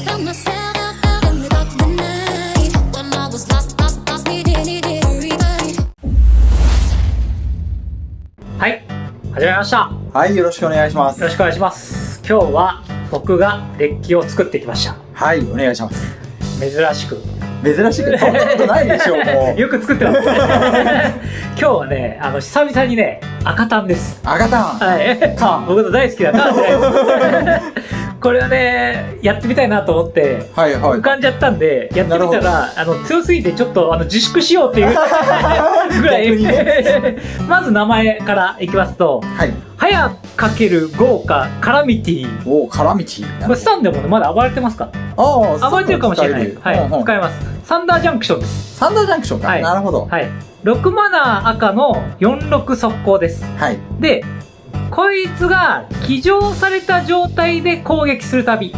found myself in the dark of the night when I was lost, needed a revive. はい、始めました。はい、よろしくお願いします。よろしくお願いします。今日は僕がデッキを作ってきました。はい、お願いします。珍しくそんなことないでしょう、もう。よく作ってます今日はね、久々にね、赤タンです。赤タン。はいタン。僕の大好きなタンですこれはね、やってみたいなと思って、はいはい。浮かんじゃったんで、やってみたら強すぎてちょっと自粛しようっていうぐらいまず名前からいきますと、はい。早かける豪華カラミティ。おー、カラミティ。これスタンでもね、まだ暴れてますか？ああ、暴れてるかもしれない。はい、うんうん、使えます。サンダージャンクションです。サンダージャンクションか。はい、なるほど。はい。6マナー赤の46速攻です。はい。で、こいつが騎乗された状態で攻撃するたび、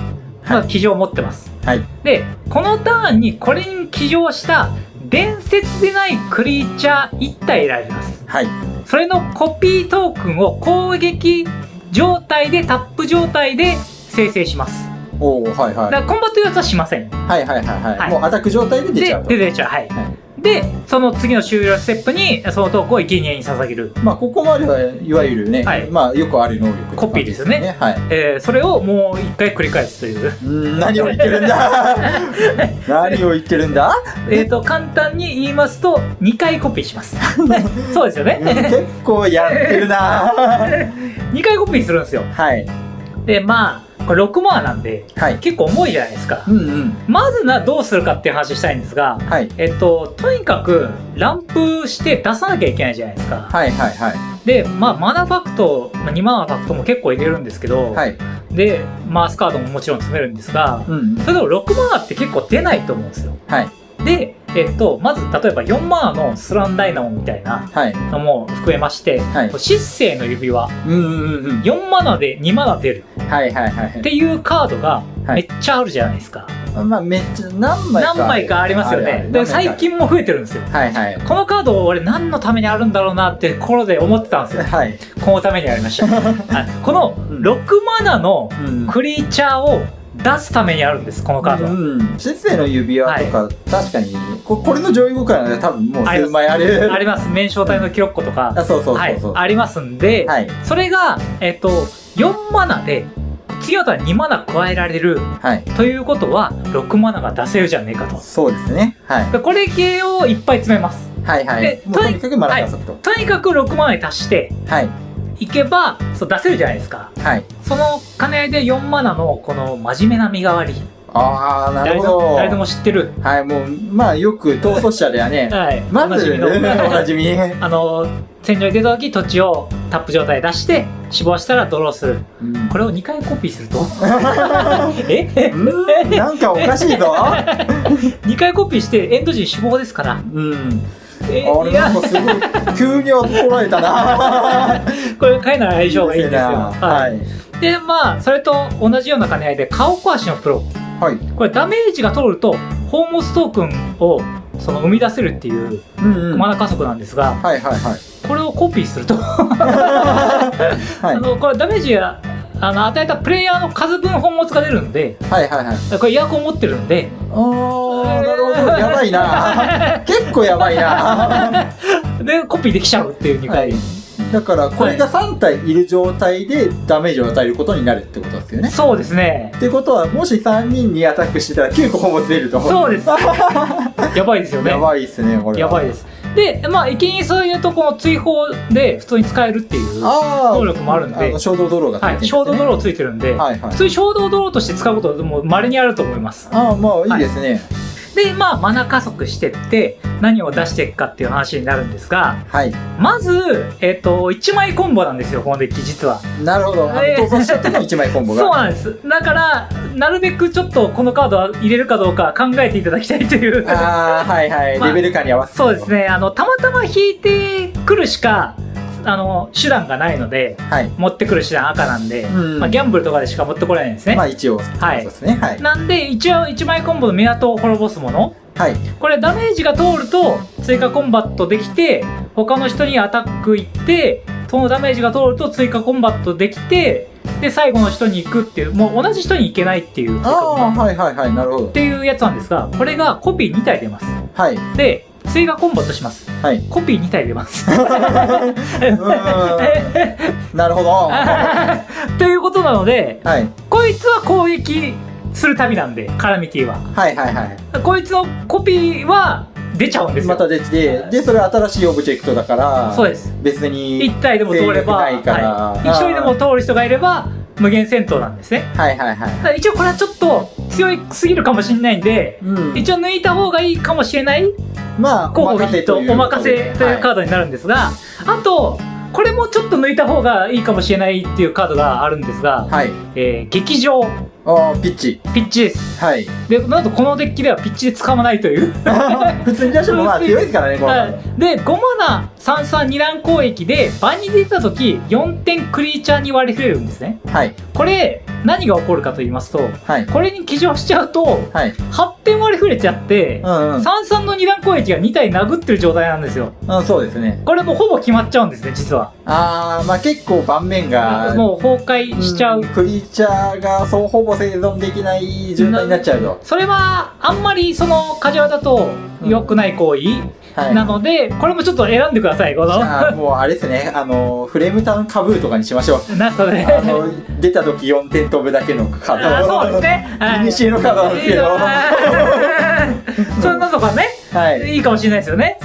まあ、騎乗を持ってます。はい。で、このターンにこれに騎乗した伝説でないクリーチャー1体選びます。はい。それのコピートークンを攻撃状態でタップ状態で生成します。おー、はいはい。だからコンバットやつはしません。はいはいはいはい。はい、もうアタック状態で出ちゃうと。で出ちゃう。はい。はい、で、その次の終了ステップにそのトークを生贄に捧げる。まあここまではいわゆるね、はい、まあよくある能力、コピーですよね。はい。それをもう一回繰り返すという。何を言ってるんだ何を言ってるんだ簡単に言いますと2回コピーします。そうですよね。結構やってるな2回コピーするんですよ。はい。で、まあこれ6マーなんで、はい、結構重いじゃないですか。まずどうするかっていう話したいんですが、はい、とにかくランプして出さなきゃいけないじゃないですか。はいはいはい。で、まあマナファクト、2マナファクトも結構入れるんですけど、はい、でマースカードももちろん詰めるんですが、それでも6マナって結構出ないと思うんですよ。はい。で、まず例えば4マナのスランダイナモンみたいなのも含めまして、はい、疾星の指輪、4マナで2マナ出るっていうカードがめっちゃあるじゃないですか。まあめっちゃ何枚かありますよね。で最近も増えてるんですよ。はいはい。このカード俺何のためにあるんだろうなって心で思ってたんですよ。はい。このためにありました。この6マナのクリーチャーを出すためにあるんです、このカードは。疾星の指輪とか、はい、確かにこれの上位互換なので多分もう数枚ある。あります。面正体のキロッコとか、そう、はい、ありますんで、はい、それが4マナで次は2マナ加えられる、はい、ということは6マナが出せるじゃねえかと。そうですね。はい。これ系をいっぱい詰めます。はいはい。でとにかくマナ加速と。とにかく6マナに達して。はい。いけばそう出せるじゃないですか。はい。その兼ね合いで4マナのこの真面目な身代わり。ああ、なるほど。誰でも知ってる。はい、もうまあよく逃走者ではね。はい。まずおなじみ。戦場に出た時土地をタップ状態で出して死亡したらドローする。これを2回コピーするとなんかおかしいぞ。2回コピーしてエンド時死亡ですから。あれなんかすごい急に怒られたなこれかいな相性がいいんですよ。はい。でまあそれと同じような兼ね合いで顔壊しのプロ、はい、これダメージが通ると宝物トークンを生み出せるっていうマナ加速なんですが、これをコピーするとこれダメージが与えたプレイヤーの数分宝物が出るんで、これエアコン持ってるんで、なるほど、やばいな結構やばいなでコピーできちゃうっていう2回、だからこれが3体いる状態でダメージを与えることになるってことですよね。そうですね。ってことはもし3人にアタックしてたら9個宝物出ると。そうですやばいですよね。やばいですね、これ。やばいです。で、まあ、生贄そういうとこの追放で普通に使えるっていう能力もあるんで、衝動ドローがついてるんですね。衝動ドローついてるんで、普通に衝動ドローとして使うことはもう稀にあると思います。まあいいですね。で、まあ、マナ加速してって何を出していくかっていう話になるんですが、まず、1枚コンボなんですよ、このデッキ実は。なるほど。逃走しちゃっての1枚コンボが。そうなんです。だから、なるべくちょっとこのカードは入れるかどうか考えていただきたいという。はいはい。レベル感に合わせて。そうですね。たまたま引いてくるしか、手段がないので、持ってくる手段赤なんで、まあ、ギャンブルとかでしか持ってこれないんですね。まあ一応、そうですね。はい。なんで、一応1枚コンボの港を滅ぼすもの。はい。これダメージが通ると追加コンバットできて、他の人にアタックいって、そのダメージが通ると追加コンバットできて、で最後の人に行くっていう、もう同じ人に行けないっていう。ああ、はいはいはい、なるほど。っていうやつなんですが、これがコピー2体出ます。はい。で、追加コンボとします。はい。コピー2体出ます。なるほど。ということなので、はい。こいつは攻撃する旅なんで、カラミティは。はいはいはい。こいつのコピーは出ちゃうんですよ。また出て、で、それは新しいオブジェクトだから、そうです。別に、1体でも通れば、ないから、はい、1人でも通る人がいれば、無限戦闘なんですね。はいはいはい。ただ一応これはちょっと強いすぎるかもしれないんで、一応抜いた方がいいかもしれない、まあ、候補筆とお任せというカードになるんですが、あと、これもちょっと抜いた方がいいかもしれないっていうカードがあるんですが、劇場。ピッチ。ピッチです。はい。で、なんとこのデッキではピッチで使わないという。普通に出してもまあ強いですからね、これ。で、5マナ3/3 2段攻撃で、場に出た時4点クリーチャーに割り振れるんですね。はい。これ、何が起こるかと言いますと、これに騎乗しちゃうと、8点割り振れちゃって、3/3 の2段攻撃が2体殴ってる状態なんですよ。そうですね。これもうほぼ決まっちゃうんですね、実は。まあ結構盤面が、もう崩壊しちゃう。クリーチャーがほぼ生存できない状態になっちゃうと。それは、あんまりそのカジュアルだと良くない行為。なので、これもちょっと選んでください、この。もうあれですね、フレームタウンカブーとかにしましょう。なんすかね。出た時4点飛ぶだけのカード。そうですね。西のカードなんですけど。そんなとかね、いいかもしれないですよね。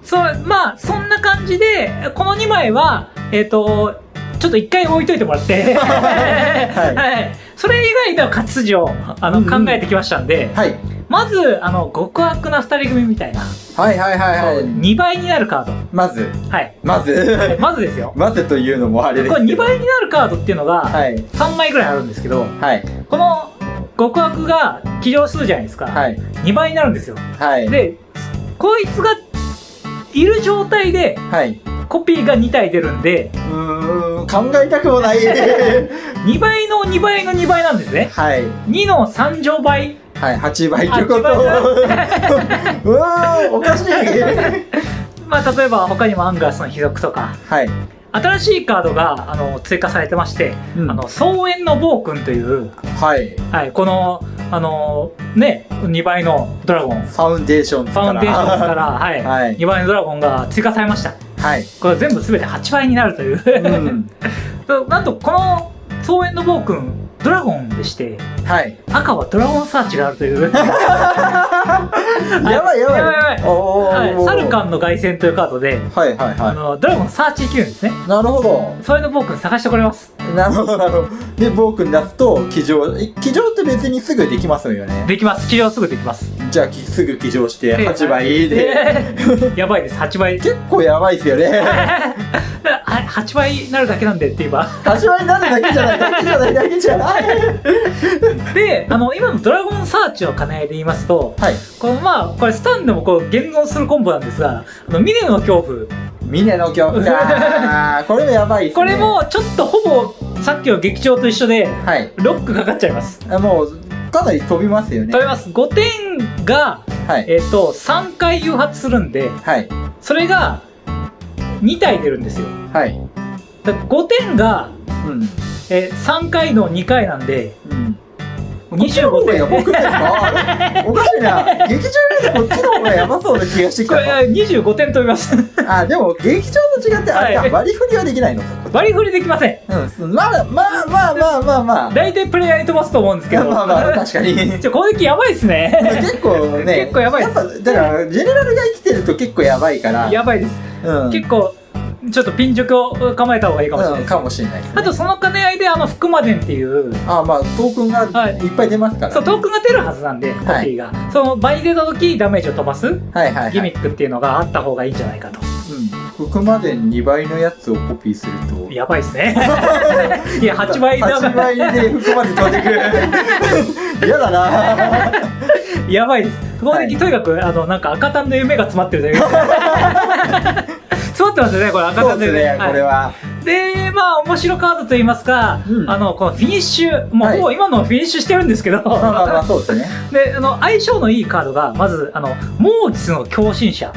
そう。まあ、そんな感じで、この2枚は、ちょっと一回置いといてもらって、それ以外では活字を考えてきましたんで、まず、極悪な2人組みたいな。2倍になるカード。まず。まず。まずですよ。まずというのもあれです。これ2倍になるカードっていうのが、3枚ぐらいあるんですけど、この極悪が騎乗するじゃないですか。2倍になるんですよ。で、こいつがいる状態で、コピーが2体出るんで、考えたくもない。2倍の2倍の2倍なんですね。2の3乗倍。8倍ってこと。うわー、おかしい。まあ、例えば他にもアンガースの秘族とか、新しいカードが追加されてまして、草原の暴君という、この、ね、2倍のドラゴン。ファウンデーションから2倍のドラゴンが追加されました。これ全部全て8倍になるという。なんとこの草原の暴君、ドラゴンでして、赤はドラゴンサーチがあるという。やばいやばいやばい。サルカンの凱旋というカードで、ドラゴンサーチできるんですね。なるほど。草原の暴君探してこれます。なるほどなるほど。で、暴君出すと騎乗って別にすぐできますよね。できます。騎乗すぐできます。じゃあすぐ騎乗して8倍で。やばいです。8倍。結構やばいですよね。8倍になるだけなんでって言えば8倍になるだけじゃないだけじゃないで、今のドラゴンサーチの兼ね合いで言いますと、このこれスタンでもこう現存するコンボなんですが、ミネの恐怖かこれもやばいですね。これもちょっとほぼさっきの劇場と一緒で、ロックかかっちゃいます。もうかなり飛びますよね。飛びます。5点が、3回誘発するんで、それが2体出るんですよ。5点が、3回の2回なんで、25点。僕ですか？おかしいな。劇場よりこっちの方がやばそうな気がしてきた。これ25点飛びます。でも劇場と違ってあれ割り振りはできないの？割り振りできません。まあ。大体プレイヤーに飛ばすと思うんですけど。確かに。攻撃やばいっすね。結構ね。結構やばいです。だからジェネラルが生きてると結構やばいから。やばいです。結構。ちょっとピン熟を構えた方がいいかもしれないです。かもしれないですね。あとその兼ね合いで福魔伝っていう、トークンがいっぱい出ますからね。そう、トークンが出るはずなんで、コピーが。その倍出た時ダメージを飛ばすギミックっていうのがあった方がいいんじゃないかと。福魔伝2倍のやつをコピーするとやばいですね。いや、8倍だ。8倍で福魔伝飛んでくる。嫌だな。やばいです。この時とにかくなんか赤単の夢が詰まってるというか。詰まってますよね、これ赤単でね。これは。で、面白カードといいますか、このフィニッシュ、もう今のフィニッシュしてるんですけど、そうですね。で、相性のいいカードが、まず、モーチスの狂信者。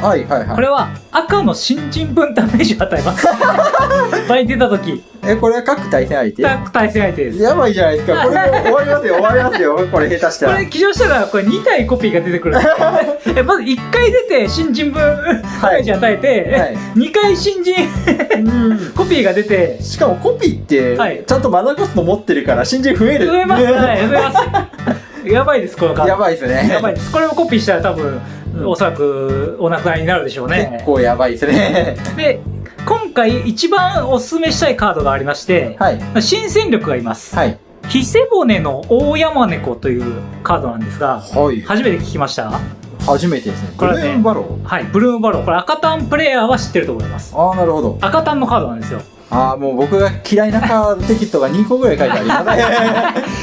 はいはいはい。これは赤の新人分ダメージを与えます。場に出た時。これは各対戦相手？各対戦相手です。やばいじゃないですか。これも終わりますよ、終わりますよ。これ下手したら。これ起動したら、これ2体コピーが出てくる。まず1回出て新人分ダメージ与えて、2回新人コピーが出て。しかもコピーって、ちゃんとマナコスト持ってるから新人増える。増えます。増えます。やばいです、このカード。やばいですね。やばいです。これもコピーしたら多分、おそらくお亡くなりになるでしょうね。結構やばいですね。で、今回一番おすすめしたいカードがありまして、新戦力がいます。ヒセボネの大山猫というカードなんですが、初めて聞きました？初めてですね。ブルームバロー？はい、ブルームバロー。これ赤タンプレイヤーは知ってると思います。ああ、なるほど。赤タンのカードなんですよ。もう僕が嫌いなカードテキストが2個ぐらい書いてありますね。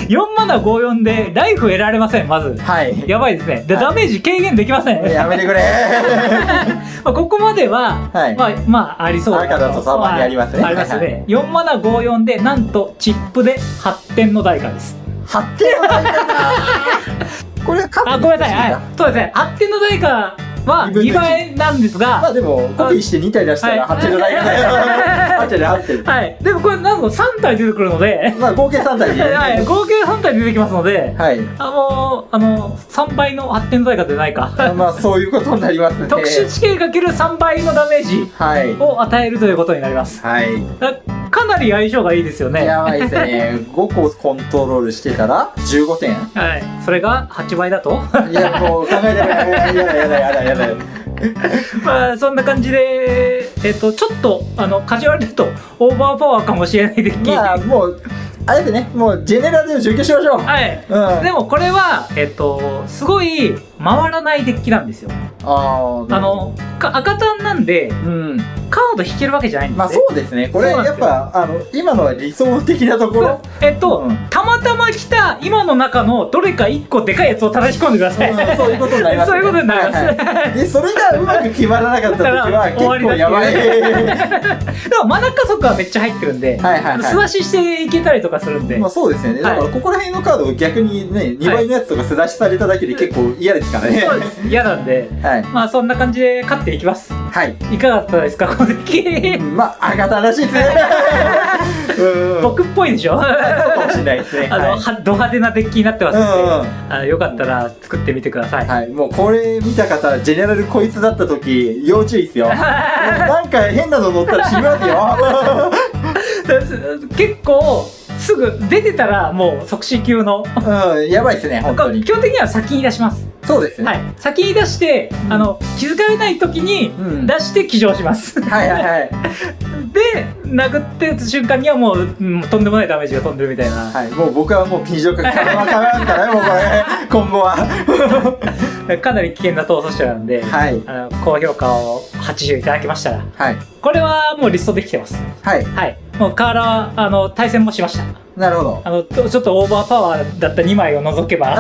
4マナ54でライフ得られません、まず。やばいですね。で、ダメージ軽減できません。やめてくれ。ここまでは、まあ、ありそうだ。赤だと3番にありますね。ありますね。4マナ54で、なんと、チップで8点の代価です。8点の代価か。これは勝つんですか？ごめんなさい。そうですね。8点の代価は2倍なんですが、まあでもコピーして2体出したら8点の代価だよ。8点で8点。はい。でもこれなんと3体出てくるので、まあ合計3体で。はい。合計3体出てきますので、3倍の8点の代価でないか。まあそういうことになりますね。特殊地形×3倍のダメージを与えるということになります。はい。かなり相性がいいですよね。やばいですね。5個コントロールしてたら15点。はい。それが8倍だと？いやもう考えてない。やだ。まあそんな感じでちょっとカジュアルだとオーバーパワーかもしれないデッキ。まあもうあれでね、もうジェネラルで準決しましょう。はい。でもこれはすごい回らないデッキなんですよ。赤タンなんで、カード引けるわけじゃないんですね。まあそうですね。これやっぱ今のは理想的なところ。たまたま来た今の中のどれか1個でかいやつを叩き込んでください。そういうことになります。そういうことになります。でそれがうまく決まらなかった時は結構やばい。でもマナ加速はめっちゃ入ってるんで、素出ししていけたりとかするんで。まあそうですよね。だからここら辺のカードを逆にね2倍のやつとか素出しされただけで結構嫌ですからね。そうです。嫌なんで、まあそんな感じで勝っていきます。はい。いかがだったですかこのデッキ？まあ赤タンらしいですね。僕っぽいでしょ？かもしれないですね。ド派手なデッキになってますので、よかったら作ってみてください。はい。もうこれ見た方ジェネラルこいつだった時要注意ですよ。なんか変なの乗ったら死にますよ。結構すぐ出てたらもう即死級のやばいですね本当に。基本的には先に出します。そうですね。はい。先に出して気づかれない時に出して騎乗します。はい。で殴って打つ瞬間にはもうとんでもないダメージが飛んでるみたいな。はい。もう僕はもう騎乗かかめますからねもうこれ今後は。かなり危険な逃走者なんで、高評価を80いただきましたら、これはもうリストできてます。はい。もう河原は対戦もしました。なるほど。ちょっとオーバーパワーだった2枚を除けば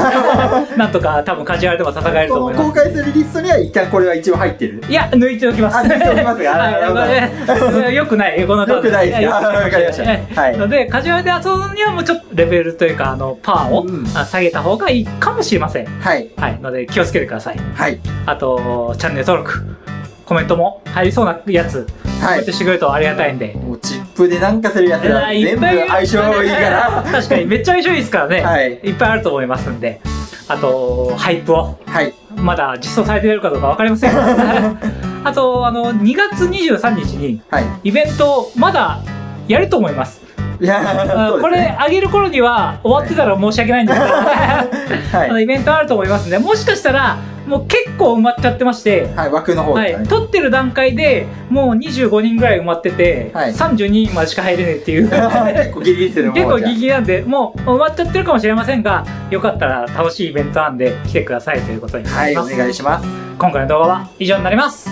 なんとか多分カジュアルでも戦えると思います。公開するリストには一旦これは一応入ってる。いや抜いておきます。抜いておきますが。よくないこのよくないです。わかりました。はい。のでカジュアルで遊ぶにはもうちょっとレベルというかパワーを下げた方がいいかもしれません。はい。はい。ので気をつけてください。はい。あとチャンネル登録、コメントも入りそうなやつ。こうやってしてくれるとありがたいんで。もうチップでなんかするやつが全部相性いいから。確かにめっちゃ相性いいですからね。はい。いっぱいあると思いますんで。あとハイプを。はい。まだ実装されているかどうかわかりません。あと2月23日にイベントまだやると思います。いやこれ上げる頃には終わってたら申し訳ないんですけど、イベントあると思いますんで、もしかしたらもう結構埋まっちゃってまして、枠の方ですね。撮ってる段階でもう25人ぐらい埋まってて、32人までしか入れねえっていう結構ギリギリですね。結構ギリギリなんで、もう埋まっちゃってるかもしれませんが、よかったら楽しいイベントなんで来てくださいということになります。はい、お願いします。今回の動画は以上になります。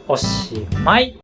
おしまい。